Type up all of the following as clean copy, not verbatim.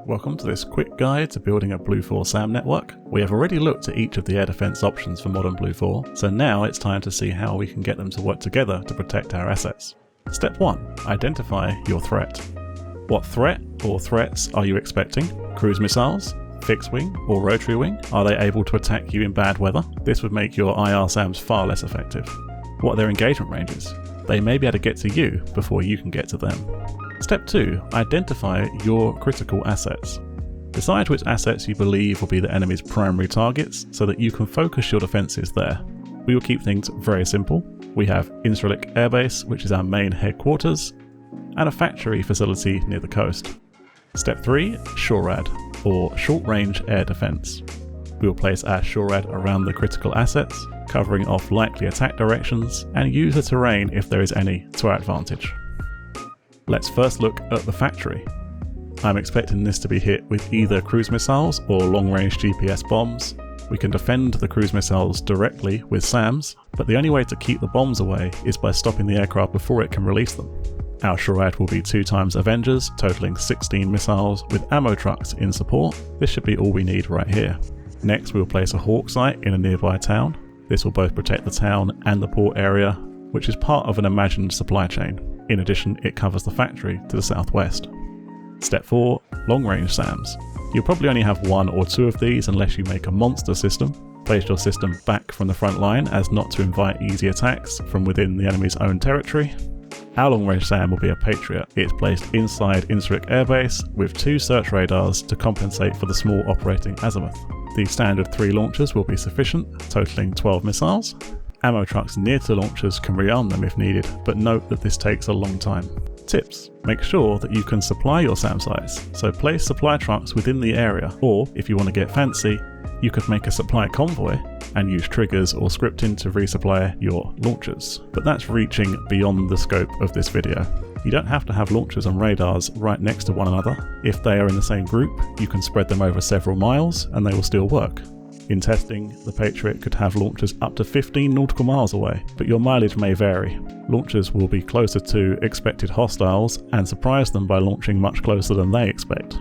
welcome to this quick guide to building a BlueFor SAM network. We have already looked at each of the air defense options for modern BlueFor, so now it's time to see how we can get them to work together to protect our assets. Step 1. Identify your threat. What threat or threats are you expecting? Cruise missiles? Fixed wing or rotary wing? Are they able to attack you in bad weather? This would make your IR SAMs far less effective. What are their engagement ranges? They may be able to get to you before you can get to them. Step 2. Identify your critical assets. Decide which assets you believe will be the enemy's primary targets so that you can focus your defences there. We will keep things very simple. We have Incirlik Air Base, which is our main headquarters, and a factory facility near the coast. Step 3. SHORAD, or Short Range Air Defence. We will place our SHORAD around the critical assets, covering off likely attack directions, and use the terrain if there is any to our advantage. Let's first look at the factory. I'm expecting this to be hit with either cruise missiles or long-range GPS bombs. We can defend the cruise missiles directly with SAMs, but the only way to keep the bombs away is by stopping the aircraft before it can release them. Our SHORAD will be 2x Avengers, totaling 16 missiles with ammo trucks in support. This should be all we need right here. Next, we will place a Hawk site in a nearby town. This will both protect the town and the port area, which is part of an imagined supply chain. In addition, it covers the factory to the southwest. Step 4. Long-range SAMs. You'll probably only have 1 or 2 of these unless you make a monster system. Place your system back from the front line as not to invite easy attacks from within the enemy's own territory. Our long-range SAM will be a Patriot. It's placed inside Incirlik Air Base with 2 search radars to compensate for the small operating azimuth. The standard 3 launchers will be sufficient, totaling 12 missiles. Ammo trucks near to launchers can rearm them if needed, but note that this takes a long time. Tips: make sure that you can supply your SAM sites, so place supply trucks within the area, or if you want to get fancy, you could make a supply convoy and use triggers or scripting to resupply your launchers. But that's reaching beyond the scope of this video. You don't have to have launchers and radars right next to one another. If they are in the same group, you can spread them over several miles and they will still work. In testing, the Patriot could have launchers up to 15 nautical miles away, but your mileage may vary. Launchers will be closer to expected hostiles and surprise them by launching much closer than they expect.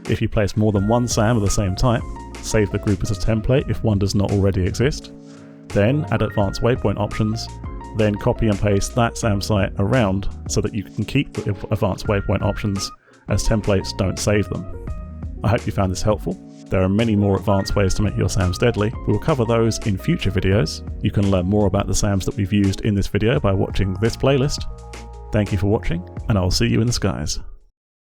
If you place more than 1 SAM of the same type, save the group as a template if one does not already exist, then add advanced waypoint options, then copy and paste that SAM site around so that you can keep the advanced waypoint options as templates don't save them. I hope you found this helpful. There are many more advanced ways to make your SAMs deadly. We will cover those in future videos. You can learn more about the SAMs that we've used in this video by watching this playlist. Thank you for watching, and I'll see you in the skies.